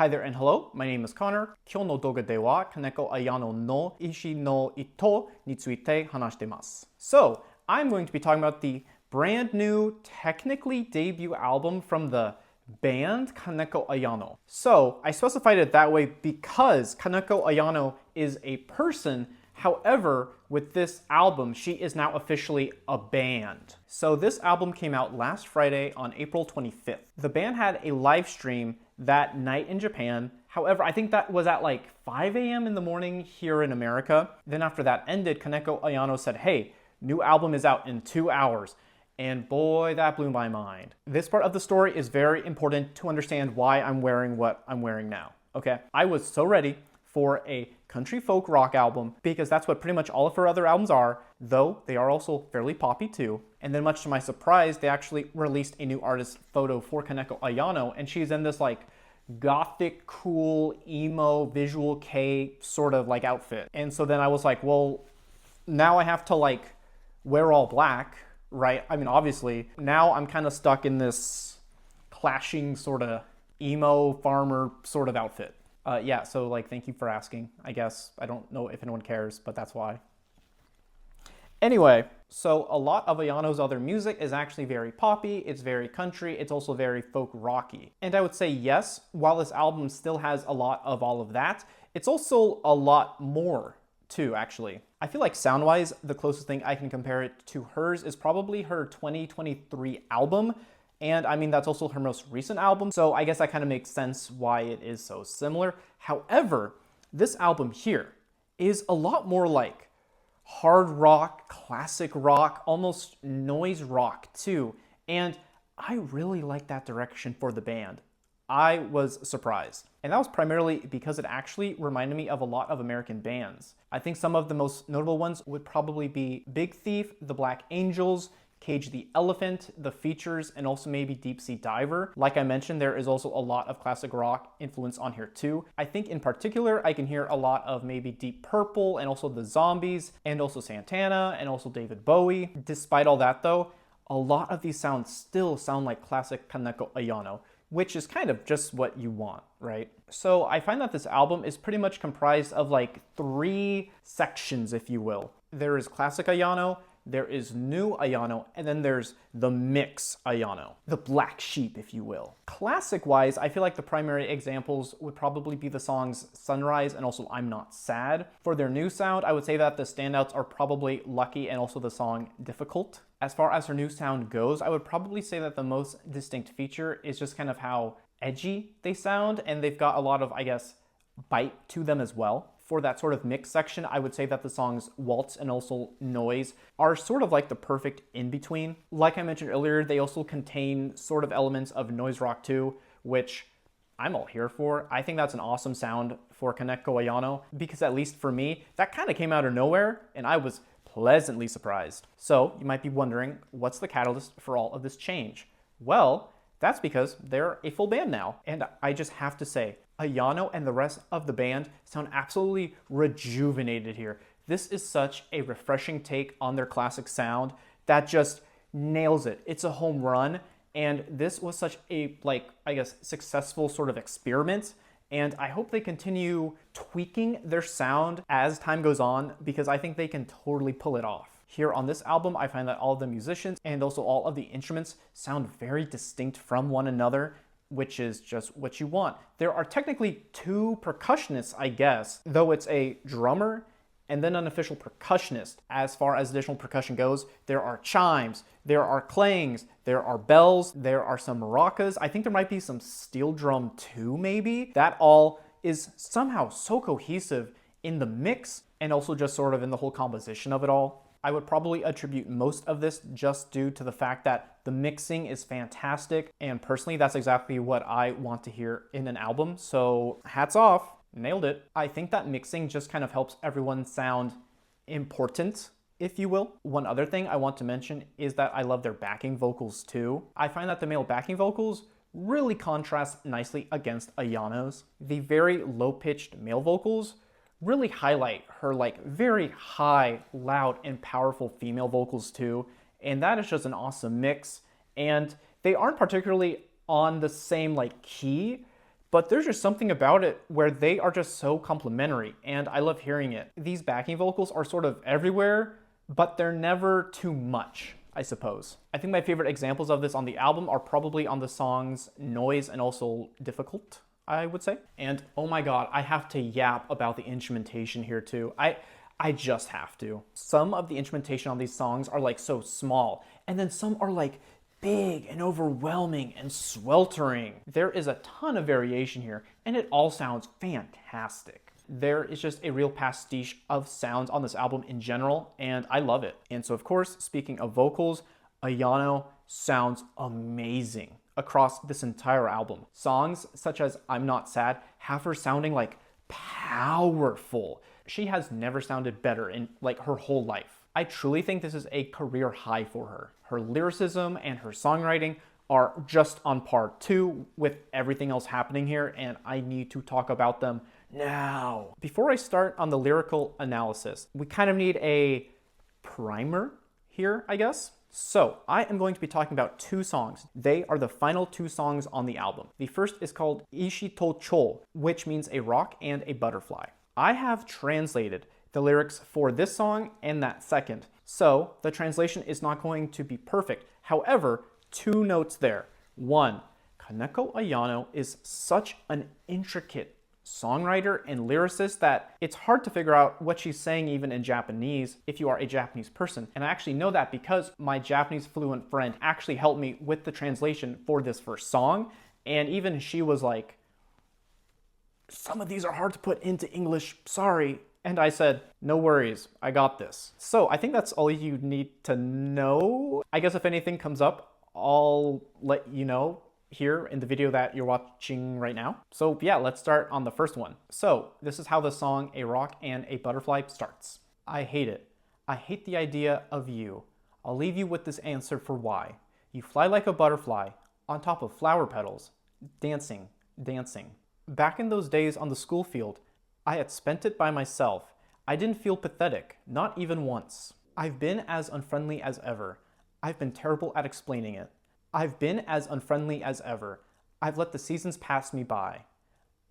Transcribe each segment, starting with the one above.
Hi there and hello, my name is Connor. 今日の動画では Kaneko Ayano no Ishi no ito について話してます。So, I'm going to be talking about the brand new, technically debut album from the band Kaneko Ayano. So, I specified it that way because Kaneko Ayano is a person. However, with this album, she is now officially a band. So this album came out last Friday on April 25th. The band had a live stream that night in Japan. However, I think that was at like 5 a.m. in the morning here in America. Then after that ended, Kaneko Ayano said, hey, new album is out in 2 hours. And boy, that blew my mind. This part of the story is very important to understand why I'm wearing what I'm wearing now, okay? I was so ready for a country folk rock album because that's what pretty much all of her other albums are, though they are also fairly poppy too. And then much to my surprise, they actually released a new artist photo for Kaneko Ayano, and she's in this like gothic, cool, emo, visual K sort of like outfit. And so then I was like, well, now I have to like wear all black, right? I mean, obviously, now I'm kind of stuck in this clashing sort of emo farmer sort of outfit. Yeah, so like, thank you for asking, I guess. I don't know if anyone cares, but that's why. Anyway, so a lot of Ayano's other music is actually very poppy, it's very country, it's also very folk rocky. And I would say yes, while this album still has a lot of all of that, it's also a lot more too, actually. I feel like sound-wise, the closest thing I can compare it to hers is probably her 2023 album. And I mean, that's also her most recent album, so I guess that kind of makes sense why it is so similar. However, this album here is a lot more like hard rock, classic rock, almost noise rock too. And I really like that direction for the band. I was surprised. And that was primarily because it actually reminded me of a lot of American bands. I think some of the most notable ones would probably be Big Thief, The Black Angels, Cage the Elephant, The Features, and also maybe Deep Sea Diver. Like I mentioned, there is also a lot of classic rock influence on here too. I think in particular, I can hear a lot of maybe Deep Purple and also the Zombies and also Santana and also David Bowie. Despite all that though, a lot of these sounds still sound like classic Kaneko Ayano, which is kind of just what you want, right? So I find that this album is pretty much comprised of like 3 sections, if you will. There is classic Ayano, there is new Ayano, and then there's the mix Ayano, the black sheep, if you will. Classic-wise, I feel like the primary examples would probably be the songs Sunrise and also I'm Not Sad. For their new sound, I would say that the standouts are probably Lucky and also the song Difficult. As far as her new sound goes, I would probably say that the most distinct feature is just kind of how edgy they sound, and they've got a lot of, I guess, bite to them as well. For that sort of mix section, I would say that the songs Waltz and also Noise are sort of like the perfect in-between. Like I mentioned earlier, they also contain sort of elements of noise rock too, which I'm all here for. I think that's an awesome sound for Kaneko Ayano, because at least for me, that kind of came out of nowhere, and I was pleasantly surprised. So you might be wondering, what's the catalyst for all of this change? Well, that's because they're a full band now, and I just have to say, Ayano and the rest of the band sound absolutely rejuvenated here. This is such a refreshing take on their classic sound that just nails it. It's a home run, and this was such a, like, I guess, successful sort of experiment, and I hope they continue tweaking their sound as time goes on, because I think they can totally pull it off. Here on this album, I find that all of the musicians and also all of the instruments sound very distinct from one another, which is just what you want. There are technically 2 percussionists, I guess, though it's a drummer and then an official percussionist. As far as additional percussion goes, there are chimes, there are clangs, there are bells, there are some maracas. I think there might be some steel drum too, maybe. That all is somehow so cohesive in the mix and also just sort of in the whole composition of it all. I would probably attribute most of this just due to the fact that the mixing is fantastic, and personally that's exactly what I want to hear in an album, so hats off, nailed it. I think that mixing just kind of helps everyone sound important, if you will. One other thing I want to mention is that I love their backing vocals too. I find that the male backing vocals really contrast nicely against Ayano's. The very low-pitched male vocals really highlight her like very high, loud, and powerful female vocals too. And that is just an awesome mix. And they aren't particularly on the same like key, but there's just something about it where they are just so complimentary, and I love hearing it. These backing vocals are sort of everywhere, but they're never too much, I suppose. I think my favorite examples of this on the album are probably on the songs Noise and also Difficult, I would say. And oh my god, I have to yap about the instrumentation here too. I just have to. Some of the instrumentation on these songs are like so small, and then some are like big and overwhelming and sweltering. There is a ton of variation here, and it all sounds fantastic. There is just a real pastiche of sounds on this album in general, and I love it. And so of course, speaking of vocals, Ayano sounds amazing across this entire album. Songs such as I'm Not Sad have her sounding like powerful. She has never sounded better in like her whole life. I truly think this is a career high for her. Her lyricism and her songwriting are just on par too with everything else happening here, and I need to talk about them now. Before I start on the lyrical analysis, we kind of need a primer here, I guess. So I am going to be talking about two songs. They are the final two songs on the album. The first is called Ishi to Cho, which means a rock and a butterfly. I have translated the lyrics for this song and that second, so the translation is not going to be perfect. However, two notes there. One, Kaneko Ayano is such an intricate songwriter and lyricist that it's hard to figure out what she's saying even in Japanese if you are a Japanese person. And I actually know that because my Japanese fluent friend actually helped me with the translation for this first song, and even she was like, some of these are hard to put into English, sorry. And I said, no worries, I got this. So I think that's all you need to know. I guess if anything comes up, I'll let you know here in the video that you're watching right now. So yeah, let's start on the first one. So this is how the song A Rock and a Butterfly starts. I hate it. I hate the idea of you. I'll leave you with this answer for why. You fly like a butterfly on top of flower petals, dancing, dancing. Back in those days on the school field, I had spent it by myself. I didn't feel pathetic, not even once. I've been as unfriendly as ever. I've been terrible at explaining it. I've been as unfriendly as ever. I've let the seasons pass me by.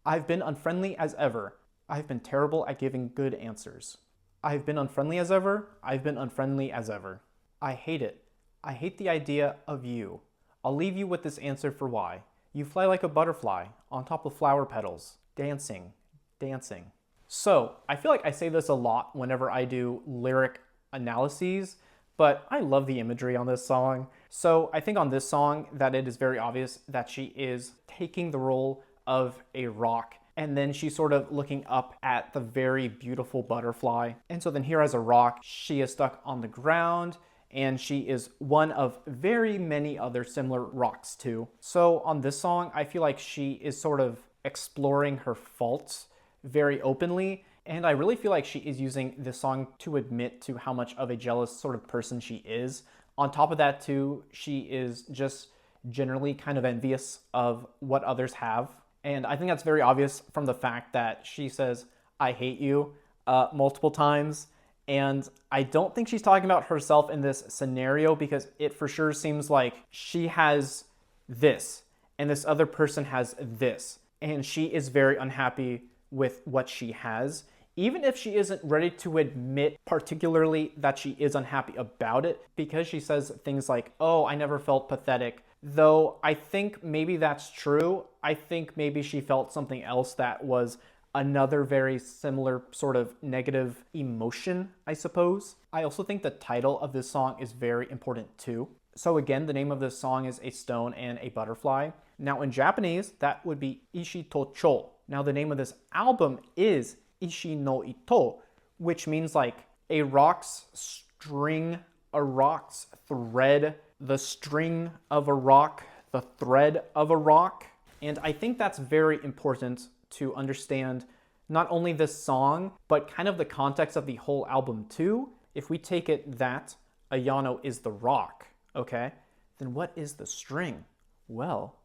I've been unfriendly as ever. I've been terrible at giving good answers. I've been unfriendly as ever. I've been unfriendly as ever. I hate it. I hate the idea of you. I'll leave you with this answer for why. You fly like a butterfly on top of flower petals, dancing, dancing. So I feel like I say this a lot whenever I do lyric analyses, but I love the imagery on this song. So I think on this song that it is very obvious that she is taking the role of a rock, and then she's sort of looking up at the very beautiful butterfly. And so then here as a rock, she is stuck on the ground, and she is one of very many other similar rocks too. So on this song, I feel like she is sort of exploring her faults very openly, and I really feel like she is using this song to admit to how much of a jealous sort of person she is. On top of that too, she is just generally kind of envious of what others have, and I think that's very obvious from the fact that she says, I hate you, multiple times. And I don't think she's talking about herself in this scenario, because it for sure seems like she has this and this other person has this, and she is very unhappy with what she has, even if she isn't ready to admit particularly that she is unhappy about it, because she says things like, oh, I never felt pathetic. Though I think maybe that's true. I think maybe she felt something else that was another very similar sort of negative emotion, I suppose. I also think the title of this song is very important too. So again, the name of this song is A Stone and a Butterfly. Now in Japanese, that would be Ishi to Cho. Now the name of this album is Ishi no Ito, which means like a rock's string, a rock's thread, the string of a rock, the thread of a rock. And I think that's very important to understand not only this song, but kind of the context of the whole album too. If we take it that Ayano is the rock, okay, then what is the string? Well,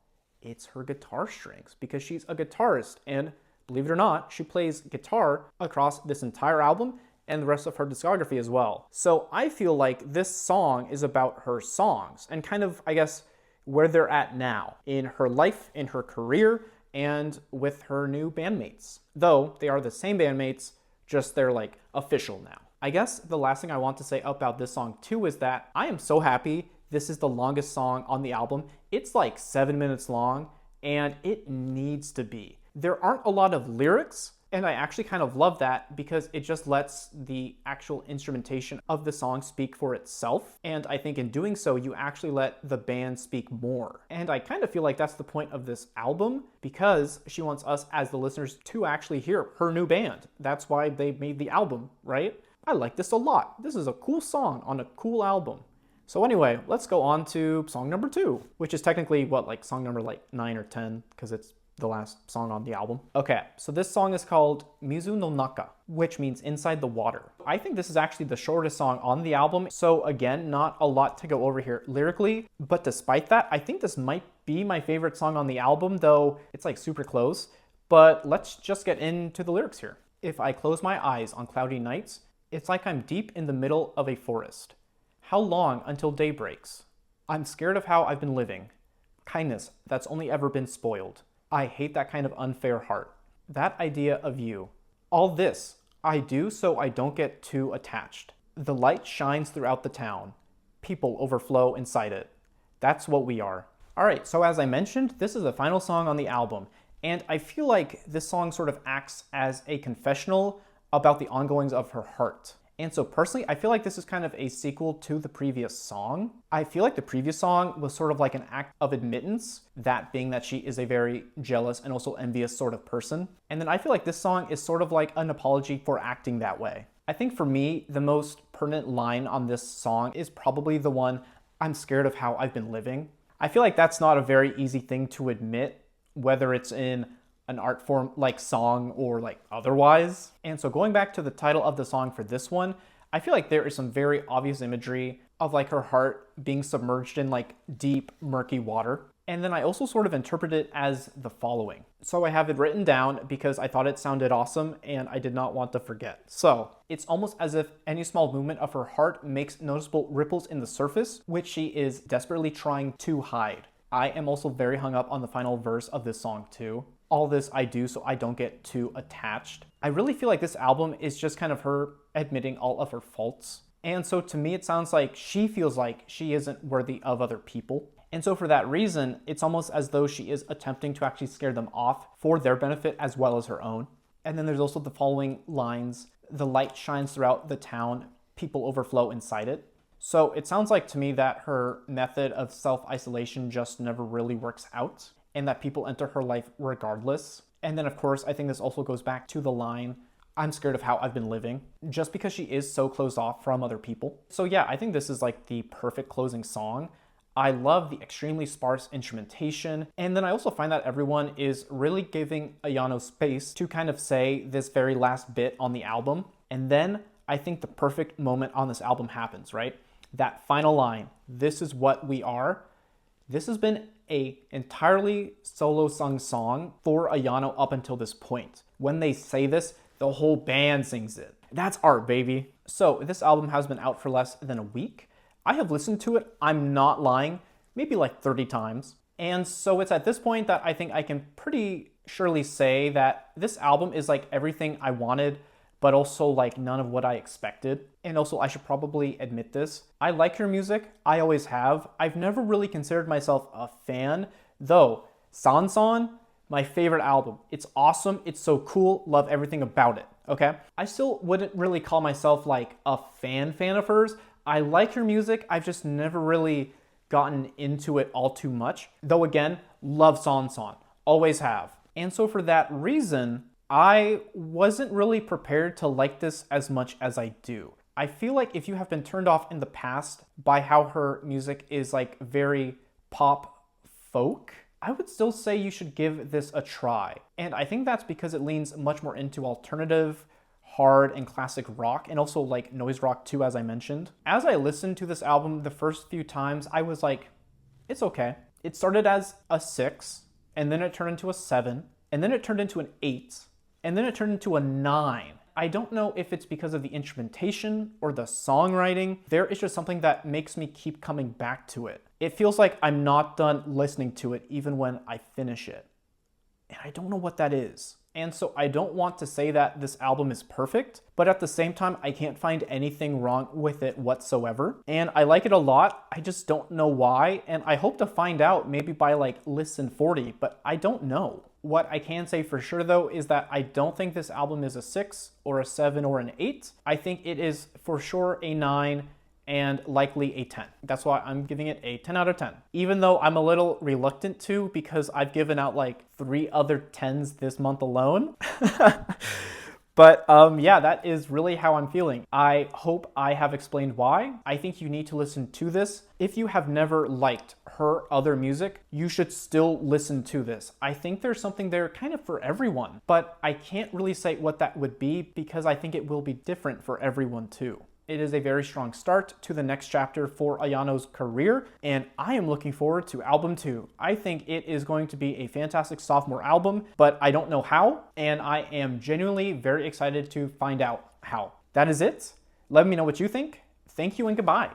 it's her guitar strings, because she's a guitarist, and believe it or not, she plays guitar across this entire album and the rest of her discography as well. So I feel like this song is about her songs and kind of, I guess, where they're at now in her life, in her career, and with her new bandmates. Though they are the same bandmates, just they're like official now. I guess the last thing I want to say about this song too is that I am so happy this is the longest song on the album. It's like 7 minutes long, and it needs to be. There aren't a lot of lyrics, and I actually kind of love that because it just lets the actual instrumentation of the song speak for itself. And I think in doing so, you actually let the band speak more. And I kind of feel like that's the point of this album because she wants us as the listeners to actually hear her new band. That's why they made the album, right? I like this a lot. This is a cool song on a cool album. So anyway, let's go on to song number 2, which is technically like song number 9 or 10 because it's the last song on the album. Okay, so this song is called Mizu Naka, which means inside the water. I think this is actually the shortest song on the album. So again, not a lot to go over here lyrically, but despite that, I think this might be my favorite song on the album, though it's like super close. But let's just get into the lyrics here. If I close my eyes on cloudy nights, it's like I'm deep in the middle of a forest. How long until day breaks? I'm scared of how I've been living. Kindness that's only ever been spoiled. I hate that kind of unfair heart. That idea of you. All this I do so I don't get too attached. The light shines throughout the town. People overflow inside it. That's what we are. All right, so as I mentioned, this is the final song on the album, and I feel like this song sort of acts as a confessional about the ongoings of her heart. And so personally, I feel like this is kind of a sequel to the previous song. I feel like the previous song was sort of like an act of admittance, that being that she is a very jealous and also envious sort of person. And then I feel like this song is sort of like an apology for acting that way. I think for me, the most pertinent line on this song is probably the one, I'm scared of how I've been living. I feel like that's not a very easy thing to admit, whether it's in an art form like song or like otherwise. And so going back to the title of the song for this one, I feel like there is some very obvious imagery of like her heart being submerged in like deep, murky water. And then I also sort of interpret it as the following. So I have it written down because I thought it sounded awesome and I did not want to forget. So it's almost as if any small movement of her heart makes noticeable ripples in the surface, which she is desperately trying to hide. I am also very hung up on the final verse of this song too. All this I do so I don't get too attached. I really feel like this album is just kind of her admitting all of her faults. And so to me, it sounds like she feels like she isn't worthy of other people. And so for that reason, it's almost as though she is attempting to actually scare them off for their benefit as well as her own. And then there's also the following lines, the light shines throughout the town, people overflow inside it. So it sounds like to me that her method of self-isolation just never really works out, and that people enter her life regardless. And then of course, I think this also goes back to the line, I'm scared of how I've been living, just because she is so closed off from other people. So yeah, I think this is like the perfect closing song. I love the extremely sparse instrumentation, and then I also find that everyone is really giving Ayano space to kind of say this very last bit on the album. And then I think the perfect moment on this album happens, right? That final line, this is what we are. This has been a entirely solo sung song for Ayano up until this point. When they say this, the whole band sings it. That's art, baby. So this album has been out for less than a week. I have listened to it, I'm not lying, maybe like 30 times. And so it's at this point that I think I can pretty surely say that this album is like everything I wanted, but also like none of what I expected. And also I should probably admit this, I like her music, I always have. I've never really considered myself a fan, though Sansan, my favorite album. It's awesome, it's so cool, love everything about it, okay? I still wouldn't really call myself like a fan of hers. I like her music, I've just never really gotten into it all too much. Though again, love Sansan, always have. And so for that reason, I wasn't really prepared to like this as much as I do. I feel like if you have been turned off in the past by how her music is like very pop folk, I would still say you should give this a try. And I think that's because it leans much more into alternative, hard, and classic rock, and also like noise rock too, as I mentioned. As I listened to this album the first few times, I was like, it's okay. It started as a 6, and then it turned into a 7, and then it turned into an 8, and then it turned into a 9. I don't know if it's because of the instrumentation or the songwriting. There is just something that makes me keep coming back to it. It feels like I'm not done listening to it even when I finish it. and I don't know what that is. And so I don't want to say that this album is perfect, but at the same time, I can't find anything wrong with it whatsoever. And I like it a lot, I just don't know why, and I hope to find out maybe by like listen 40, but I don't know. What I can say for sure though is that I don't think this album is a 6 or a 7 or an 8. I think it is for sure a 9 and likely a 10. That's why I'm giving it a 10 out of 10. Even though I'm a little reluctant to because I've given out like 3 other 10s this month alone. But yeah, that is really how I'm feeling. I hope I have explained why. I think you need to listen to this. If you have never liked her other music, you should still listen to this. I think there's something there kind of for everyone, but I can't really say what that would be because I think it will be different for everyone too. It is a very strong start to the next chapter for Ayano's career, and I am looking forward to album 2. I think it is going to be a fantastic sophomore album, but I don't know how, and I am genuinely very excited to find out how. That is it. Let me know what you think. Thank you and goodbye.